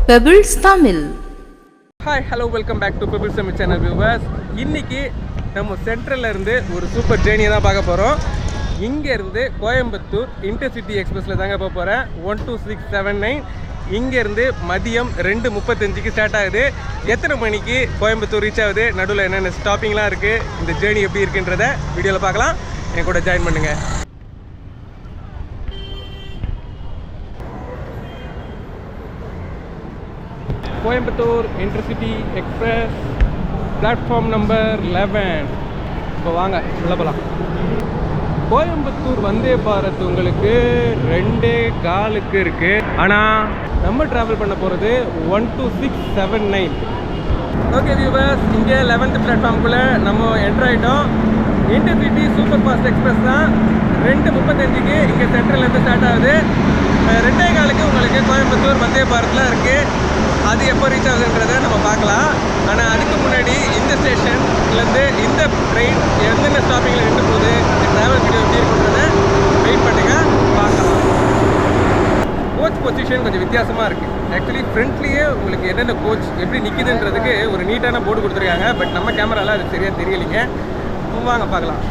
Pebbles Tamil. Hi hello welcome back to Pebbles Tamil channel viewers. இன்றைக்கி நம்ம சென்ட்ரலில் இருந்து ஒரு சூப்பர் ஜேர்னியை தான் பார்க்க போகிறோம். இங்கேருந்து கோயம்புத்தூர் இன்டர்சிட்டி எக்ஸ்பிரஸில் தாங்க போக போகிறேன். 12679 இங்கேருந்து மதியம் 2:35 ஸ்டார்ட் ஆகுது. எத்தனை மணிக்கு கோயம்புத்தூர் ரீச் ஆகுது, நடுவில் என்னென்ன ஸ்டாப்பிங்லாம் இருக்குது, இந்த ஜேர்னி எப்படி இருக்குன்றத வீடியோவில் பார்க்கலாம். என் கூட ஜாயின் பண்ணுங்கள். Coimbatore intercity express platform number 11. இப்போ வாங்க உள்ள போகலாம். கோயம்புத்தூர் வந்தே பாரத் உங்களுக்கு 2:15 இருக்குது. ஆனால் நம்ம ட்ராவல் பண்ண போகிறது 12679. ஓகே வியூவர்ஸ், இங்கே 11th பிளாட்ஃபார்முக்குள்ளே நம்ம என்ட்ரு ஆகிட்டோம். இன்டர்சிட்டி சூப்பர் ஃபாஸ்ட் எக்ஸ்பிரஸ் தான். 2:35 இங்கே சென்ட்ரல்லேருந்து ஸ்டார்ட் ஆகுது. 2:15 உங்களுக்கு கோயம்புத்தூர் வந்தே பாரத்தில் இருக்குது. அது எப்போ ரீச் ஆகுதுன்றதை நம்ம பார்க்கலாம். ஆனால் அதுக்கு முன்னாடி இந்த ஸ்டேஷன்லேருந்து இந்த ட்ரெயின் எந்தெந்த ஸ்டாப்பிங்கில் நின்று போகுது, இந்த ட்ராவல் வீடியோ எப்படி இருக்குன்றதை வெயிட் பண்ணுங்கள், பார்க்கலாம். கோச் பொசிஷன் கொஞ்சம் வித்தியாசமாக இருக்குது. ஆக்சுவலி ஃப்ரண்ட்லேயே உங்களுக்கு என்னென்ன கோச் எப்படி நிற்கிதுன்றதுக்கு ஒரு நீட்டான போர்டு கொடுத்துருக்காங்க. பட் நம்ம கேமராவில் அது சரியாக தெரியலைங்க. வாங்க பார்க்கலாம்.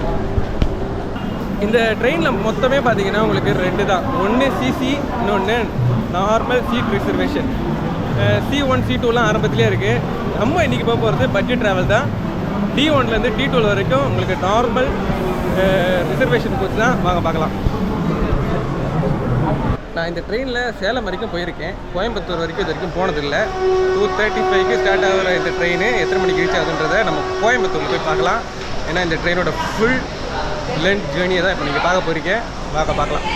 இந்த ட்ரெயினில் மொத்தமே பார்த்தீங்கன்னா உங்களுக்கு 2 தான். ஒன்று சிசி, இன்னொன்று நார்மல் சீட் ரிசர்வேஷன். C1 C2லாம் ஆரம்பத்திலே இருக்குது. நம்ம இன்றைக்கி போக போகிறது பட்ஜெட் ட்ராவல் தான். D1லேருந்து D2 வரைக்கும் உங்களுக்கு நார்மல் ரிசர்வேஷன் கோச் தான். வாங்க பார்க்கலாம். நான் இந்த ட்ரெயினில் சேலம் வரைக்கும் போயிருக்கேன். கோயம்புத்தூர் வரைக்கும் இது வரைக்கும் போனதில்லை. 2:35 ஸ்டார்ட் ஆகிற இந்த ட்ரெயின் எத்தனை மணிக்கு ரீச் ஆகுதுன்றதை நம்ம கோயம்புத்தூரில் போய் பார்க்கலாம். ஏன்னா இந்த ட்ரெயினோட ஃபுல் லென்த் ஜேர்னியை தான் இப்போ நீங்கள் பார்க்க போகிறீங்க. வாங்க பார்க்கலாம்.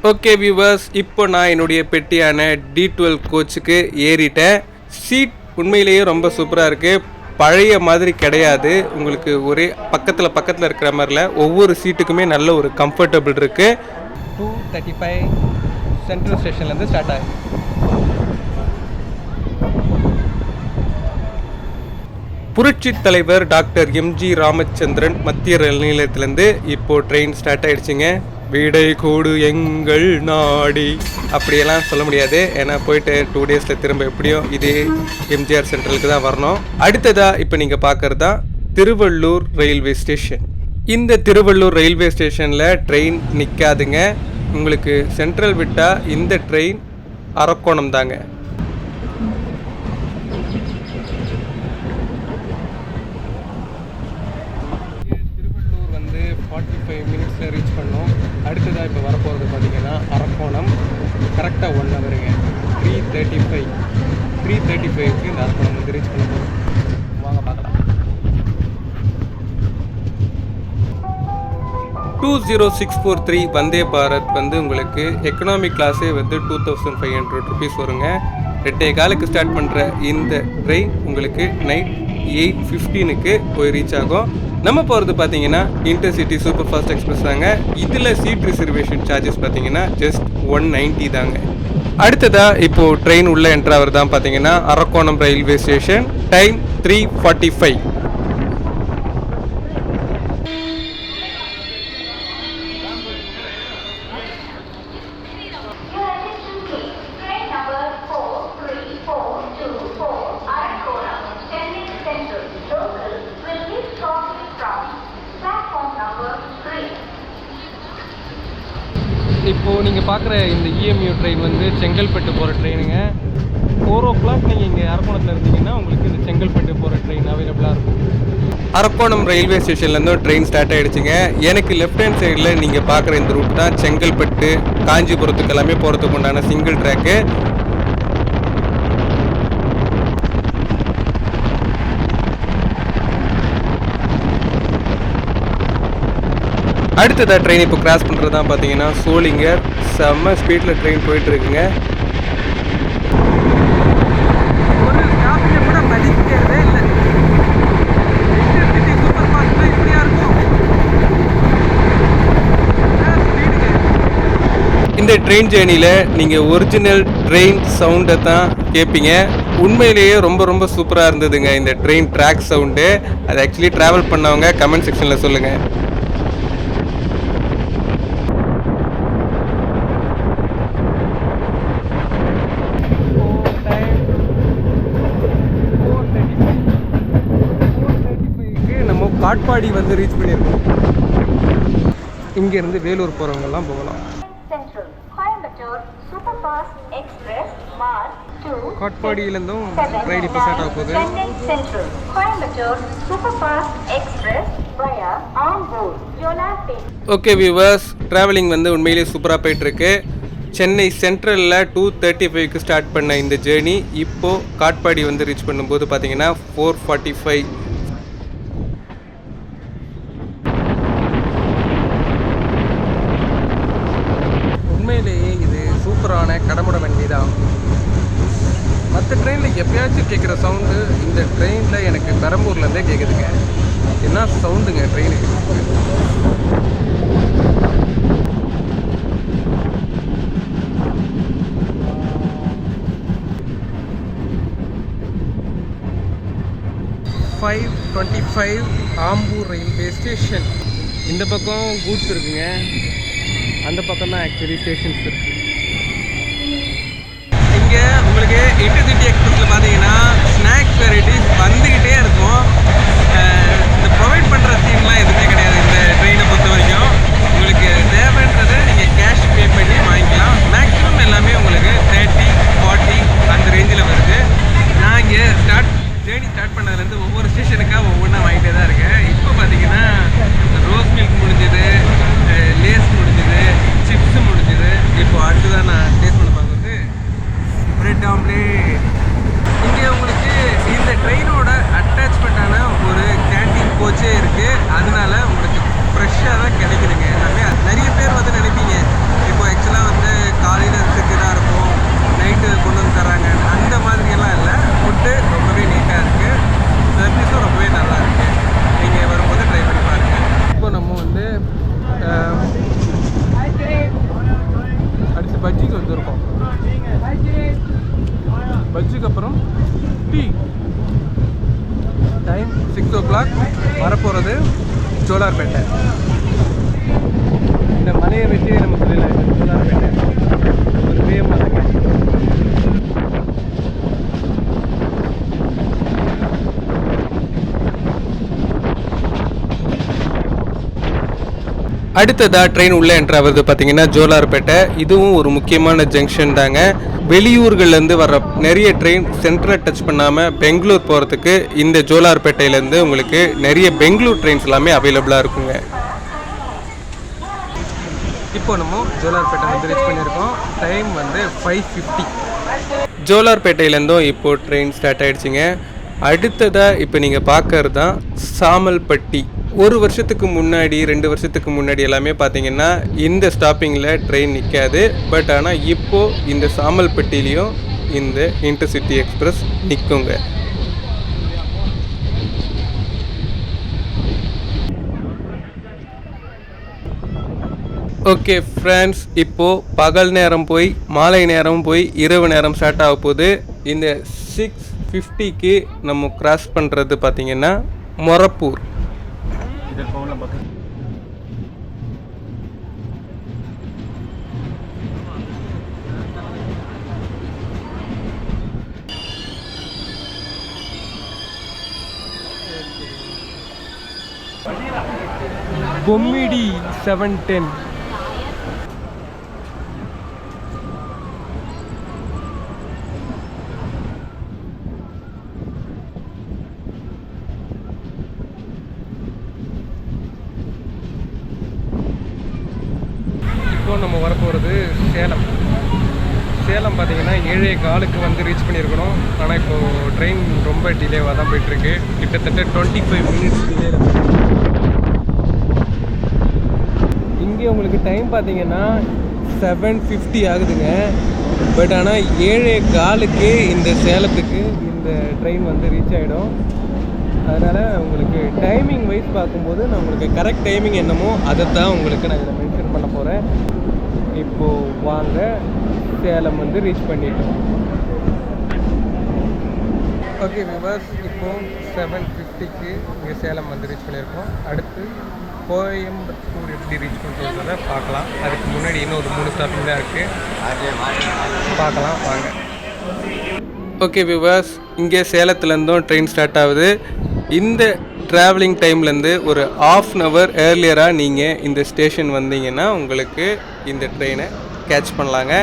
ஓகே வியூவர்ஸ், இப்போ நான் என்னுடைய பெட்டியான D12 கோச்சுக்கு ஏறிட்டேன். சீட் உண்மையிலேயே ரொம்ப சூப்பராக இருக்குது. பழைய மாதிரி கிடையாது. உங்களுக்கு ஒரே பக்கத்தில் இருக்கிற மாதிரில ஒவ்வொரு சீட்டுக்குமே நல்ல ஒரு கம்ஃபர்டபுள் இருக்குது. 2:35 சென்ட்ரல் ஸ்டேஷன்லேருந்து ஸ்டார்ட் ஆகுது. புரட்சி தலைவர் டாக்டர் MG ராமச்சந்திரன் மத்திய ரயில் நிலையத்திலேருந்து இப்போது ட்ரெயின் ஸ்டார்ட் ஆகிடுச்சிங்க. வீடை கூடு எங்கள் நாடி அப்படியெல்லாம் சொல்ல முடியாது. ஏன்னா போயிட்டு 2 டேஸில் திரும்ப எப்படியும் இதே MGR சென்ட்ரலுக்கு தான் வரணும். அடுத்ததாக இப்போ நீங்கள் பார்க்குறது தான் திருவள்ளூர் ரயில்வே ஸ்டேஷன். இந்த திருவள்ளூர் ரயில்வே ஸ்டேஷனில் ட்ரெயின் நிற்காதுங்க. உங்களுக்கு சென்ட்ரல் விட்டால் இந்த ட்ரெயின் அரக்கோணம் தாங்க. திருவள்ளூர் வந்து 45 மினிட்ஸில் ரீச் பண்ணோம். அடுத்ததாக இப்போ வரப்போகிறது பார்த்தீங்கன்னா அரக்கோணம். கரெக்டாக 1 ஹவருங்க. 3:35க்கு இந்த அரக்கோணம் வந்து ரீச் பண்ண போகிறோம். வாங்க பார்க்கலாம். 20643 வந்தே பாரத் வந்து உங்களுக்கு எக்கனாமிக் கிளாஸே வந்து 2500 ருபீஸ் வருங்க. 2:15 ஸ்டார்ட் பண்ணுற இந்த ட்ரெயின் உங்களுக்கு நைட் 8:15க்கு போய் ரீச் ஆகும். நம்ம போகிறது பார்த்தீங்கன்னா இன்டர்சிட்டி சூப்பர் ஃபாஸ்ட் எக்ஸ்பிரஸ் தாங்க. இதில் சீட் ரிசர்வேஷன் சார்ஜஸ் பார்த்தீங்கன்னா ஜஸ்ட் 190 தாங்க. அடுத்ததாக இப்போது ட்ரெயின் உள்ள என்ட்ராவர் தான் பார்த்தீங்கன்னா அரக்கோணம் ரயில்வே ஸ்டேஷன். டைம் 3:45. இப்போது நீங்கள் பார்க்குற இந்த EMU ட்ரெயின் வந்து செங்கல்பட்டு போகிற ட்ரெயினுங்க. 4 o'clock நீங்கள் இங்கே அரக்கோணத்தில் இருந்தீங்கன்னா உங்களுக்கு இந்த செங்கல்பட்டு போகிற ட்ரெயின் அவைலபிளாக இருக்கும். அரக்கோணம் ரயில்வே ஸ்டேஷன்லேருந்து ட்ரெயின் ஸ்டார்ட் ஆகிடுச்சிங்க. எனக்கு லெஃப்ட் ஹேண்ட் சைடில் நீங்கள் பார்க்குற இந்த ரூட் தான் செங்கல்பட்டு காஞ்சிபுரத்துக்கு எல்லாமே போகிறதுக்கு உண்டான சிங்கிள் ட்ராக்கு. அடுத்ததாக ட்ரெயின் இப்போ கிராஸ் பண்ணுறது தான் பார்த்தீங்கன்னா சோளிங்கர். செம்ம ஸ்பீடில் ட்ரெயின் போயிட்டுருக்குங்க. ஒரு ஸ்டாப்பில் கூட மதிக்கிறதே இல்லை. இன்டர்சிட்டி சூப்பர் ஃபாஸ்ட் இப்படியா இருக்கும். இந்த ட்ரெயின் ஜேர்னியில் நீங்கள் ஒரிஜினல் ட்ரெயின் சவுண்டை தான் கேட்பீங்க. உண்மையிலேயே ரொம்ப ரொம்ப சூப்பராக இருந்ததுங்க இந்த ட்ரெயின் ட்ராக் சவுண்டு. அது ஆக்சுவலி ட்ராவல் பண்ணவங்க கமெண்ட் செக்ஷனில் சொல்லுங்கள். காட்பாடி வந்து ரீச் பண்ணியிருக்கோம். இங்கேருந்து வேலூர் போகிறவங்கெல்லாம் போகலாம். காட்பாடியிலேருந்தும் ரைடு இப்போ ஸ்டார்ட் ஆக போகுது. ஓகே வியூவர்ஸ், ட்ராவலிங் வந்து உண்மையிலேயே சூப்பராக போயிட்டுருக்கு. சென்னை சென்ட்ரலில் 2:35க்கு ஸ்டார்ட் பண்ண இந்த ஜேர்னி இப்போது காட்பாடி வந்து ரீச் பண்ணும்போது பார்த்தீங்கன்னா 4:45. உண்மையிலேயே இது சூப்பரான கடமுட வண்டி தான். மற்ற ட்ரெயினில் எப்பயாச்சும் கேட்குற சவுண்டு இந்த ட்ரெயினில் எனக்கு பெரம்பூர்லேருந்தே கேட்குதுங்க. என்ன சவுண்டுங்க ட்ரெயினுக்கு. Ambur railway station. இந்த பக்கம் கூட்ஸ் இருக்குங்க, அந்த பக்கம் தான் ஆக்சுவலி ஸ்டேஷன்ஸ் இருக்குது. இங்கே உங்களுக்கு இன்டர்சிட்டி எக்ஸ்பிரஸில் பார்த்தீங்கன்னா ஸ்நாக்ஸ் வெரைட்டிஸ் வந்துக்கிட்டே இருக்கும். இந்த ப்ரொவைட் பண்ணுற சீன்லாம் எதுவுமே கிடையாது இந்த ட்ரெயினை பொறுத்த வரைக்கும். உங்களுக்கு தேவைன்றதை நீங்கள் கேஷ் பே பண்ணி வாங்கிக்கலாம். மேக்ஸிமம் எல்லாமே உங்களுக்கு 30-40 அந்த ரேஞ்சில் வருது. நான் இங்கே ஜேர்னி ஸ்டார்ட் பண்ணதுலேருந்து ஒவ்வொரு ஸ்டேஷனுக்காக ஒவ்வொன்றா வாங்கிட்டே தான் இருக்கேன். இப்போ பார்த்தீங்கன்னா ரோஸ் மில்க் முடிஞ்சது, லேஸ் முடிஞ்சது, சிப்ஸு முடிஞ்சது. இப்போ அடுத்துதான் நான் டேஸ்ட் பண்ண பார்க்குறது பிரெட் ஆம்லேட். இங்கே உங்களுக்கு இந்த ட்ரெயினோட அட்டாச்மெண்ட்டான ஒரு கேண்டீன் கோச்சே இருக்குது. அதனால உங்களுக்கு ஃப்ரெஷ்ஷாக தான் கிடைக்குதுங்க எல்லாமே. நிறைய பேர் வந்து நினைப்பீங்க இப்போ ஆக்சுவலாக வந்து காலையில் தான் இருக்கும், நைட்டு கொண்டு வந்து தராங்க. அந்த மாதிரியெல்லாம் இல்லை. ஃபுட்டு ரொம்பவே நீட்டாக இருக்குது, சர்வீஸும் ரொம்பவே நல்லா இருக்குது. நீங்கள் வரும்போது ட்ரை பண்ணி பாருங்கள். இப்போ நம்ம வந்து அடுத்து பஜ்ஜிக்கு வந்துருக்கோம். பஜ்ஜிக்கு அப்புறம் டீ. Time 6 o'clock. வரப்போகிறது ஜோலார்பேட்டை. இந்த மலையை வச்சு நம்ம சொல்லலாம் ஜோலார்பேட்டை ஒரு வேகமாக. அடுத்ததாக ட்ரெயின் உள்ளே என்ட்ராவது பார்த்தீங்கன்னா ஜோலார்பேட்டை. இதுவும் ஒரு முக்கியமான ஜங்ஷன் தாங்க. வெளியூர்கள்லேருந்து வர நிறைய ட்ரெயின் சென்ட்ரலை டச் பண்ணாமல் பெங்களூர் போகிறதுக்கு இந்த ஜோலார்பேட்டையிலேருந்து உங்களுக்கு நிறைய பெங்களூர் ட்ரெயின்ஸ் எல்லாமே அவைலபிளாக இருக்குங்க. இப்போ நம்ம ஜோலார்பேட்டை வந்து ரீச் பண்ணியிருக்கோம். டைம் வந்து 5:50. ஜோலார்பேட்டையிலேருந்தும் இப்போது ட்ரெயின் ஸ்டார்ட் ஆகிடுச்சிங்க. அடுத்ததாக இப்போ நீங்கள் பார்க்கறது தான் சாமல்பட்டி. 1 வருஷத்துக்கு முன்னாடி 2 வருஷத்துக்கு முன்னாடி எல்லாமே பார்த்தீங்கன்னா இந்த ஸ்டாப்பிங்கில் ட்ரெயின் நிற்காது. பட் ஆனால் இப்போது இந்த சாமல்பட்டிலையும் இந்த இன்டர்சிட்டி எக்ஸ்பிரஸ் நிற்குங்க. ஓகே ஃப்ரெண்ட்ஸ், இப்போது பகல் நேரம் போய் மாலை நேரம் போய் இரவு நேரம் ஸ்டார்ட் ஆக போகுது. இந்த 6:50க்கு நம்ம கிராஸ் பண்ணுறது பார்த்திங்கன்னா மொரப்பூர். பொம்மிடி 710. நம்ம வரப்போகிறது சேலம். சேலம் பார்த்தீங்கன்னா 7:15க்கு வந்து ரீச் பண்ணியிருக்கணும். ஆனால் இப்போது ட்ரெயின் ரொம்ப டிலேவாக தான் போயிட்டுருக்கு. கிட்டத்தட்ட 25 மினிட்ஸ் டிலே. இங்கே உங்களுக்கு டைம் பார்த்தீங்கன்னா 7:50 ஆகுதுங்க. பட் ஆனால் 7:15க்கு இந்த சேலத்துக்கு இந்த ட்ரெயின் வந்து ரீச் ஆகிடும். அதனால் உங்களுக்கு டைமிங் வைஸ் பார்க்கும்போது நான் உங்களுக்கு கரெக்ட் டைமிங் என்னமோ அதை தான் உங்களுக்கு நான் இதில் மென்ஷன் பண்ண போகிறேன். இப்போது வாங்க, சேலம் வந்து ரீச் பண்ணிட்டோம். ஓகே வியூவர்ஸ், இப்போது 7:50க்கு இங்கே சேலம் வந்து ரீச் பண்ணியிருக்கோம். அடுத்து கோயம்புத்தூர் எப்படி ரீச் பண்ணுறதை பார்க்கலாம். அதுக்கு முன்னாடி இன்னும் ஒரு 3 ஸ்டாப்பிங் தான் இருக்குது, பார்க்கலாம் வாங்க. ஓகே வியூவர்ஸ், இங்கே சேலத்துலேருந்தும் ட்ரெயின் ஸ்டார்ட் ஆகுது. இந்த ட்ராவலிங் டைம்லேருந்து ஒரு ½ ஏர்லியராக நீங்கள் இந்த ஸ்டேஷன் வந்தீங்கன்னா உங்களுக்கு இந்த ட்ரெயினை கேட்ச் பண்ணலாங்க.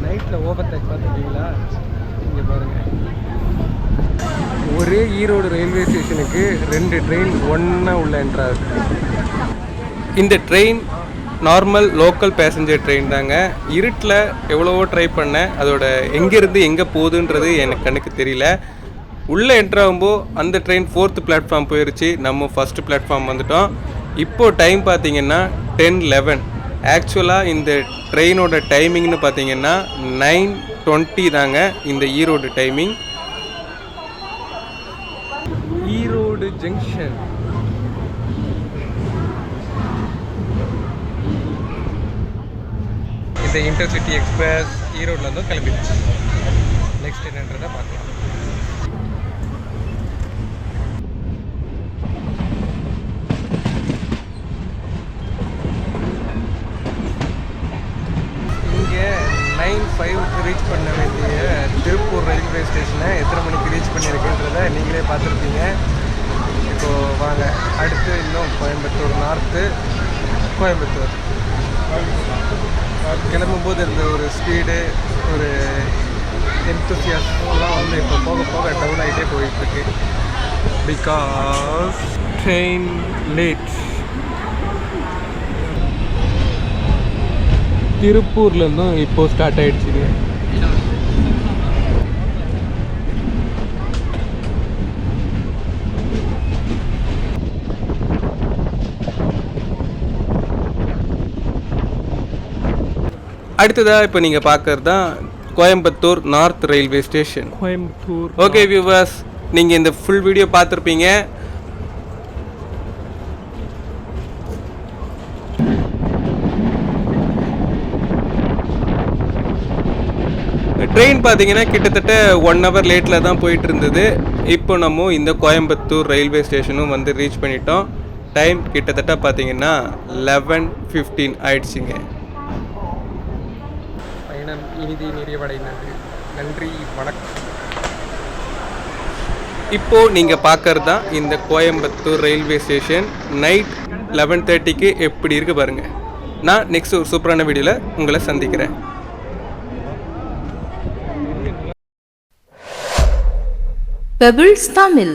நைட்டில் ஓவர்டேக் பார்த்துக்கிங்களா? இங்கே பாருங்கள், ஒரே ஈரோடு ரயில்வே ஸ்டேஷனுக்கு 2 ட்ரெயின் ஒன்றா உள்ள என்ட்ராகுது. இந்த train normal local passenger train தாங்க. இருட்டில் எவ்வளவோ ட்ரை பண்ணேன், அதோட எங்கேருந்து எங்கே போகுதுன்றது எனக்கு கண்ணுக்கு தெரியல. உள்ளே என்ட்ராகும்போது அந்த ட்ரெயின் 4th பிளாட்ஃபார்ம் போயிடுச்சு, நம்ம 1st பிளாட்ஃபார்ம் வந்துட்டோம். இப்போது டைம் பார்த்திங்கன்னா 10:11. ஆக்சுவலாக இந்த ட்ரெயினோட டைமிங்னு பார்த்தீங்கன்னா 9:20 தாங்க இந்த ஈரோடு டைமிங். ஈரோடு ஜங்ஷன். இந்த இன்டர்சிட்டி எக்ஸ்பிரஸ் ஈரோட்லேருந்தும் கிளம்பிடுச்சு. நெக்ஸ்ட் என்னன்றதை பார்க்கலாம். இங்கே 9:05 ரீச் பண்ண வேண்டிய திருப்பூர் ரயில்வே ஸ்டேஷனை எத்தனை மணிக்கு ரீச் பண்ணியிருக்குன்றதை நீங்களே பார்த்துருப்பீங்க. இப்போது வாங்க, அடுத்து இன்னும் கோயம்புத்தூர் நார்த்து. கோயம்புத்தூர் கிளம்பும்போது இருந்த ஒரு ஸ்பீடு, ஒரு என்தூசியாசம்லாம் வந்து இப்போ போக போக டவுன் ஆகிட்டே போயிட்டுருக்கு. Because train late. திருப்பூர்லேருந்தும் இப்போது ஸ்டார்ட் ஆகிடுச்சுங்க. அடுத்ததாக இப்போ நீங்கள் பார்க்குறது தான் Coimbatore north railway station. Coimbatore. Okay viewers, நீங்கள் இந்த ஃபுல் வீடியோ பார்த்துருப்பீங்க. ட்ரெயின் பார்த்தீங்கன்னா கிட்டத்தட்ட 1 hour லேட்டில் தான் போயிட்டு இருந்தது. இப்போ நம்ம இந்த கோயம்புத்தூர் ரயில்வே ஸ்டேஷனும் வந்து ரீச் பண்ணிட்டோம். டைம் கிட்டத்தட்ட பார்த்தீங்கன்னா 11:15 ஆயிடுச்சுங்க. பயணம் இனிதி நிறைவடைந்தது. நன்றி, வணக்கம். இப்போது நீங்கள் பார்க்கறது தான் இந்த கோயம்புத்தூர் ரயில்வே ஸ்டேஷன். நைட் 11:30க்கு எப்படி இருக்குது பாருங்கள். நான் நெக்ஸ்ட் ஒரு சூப்பரான வீடியோவில் உங்களை சந்திக்கிறேன். Pebbles Tamil.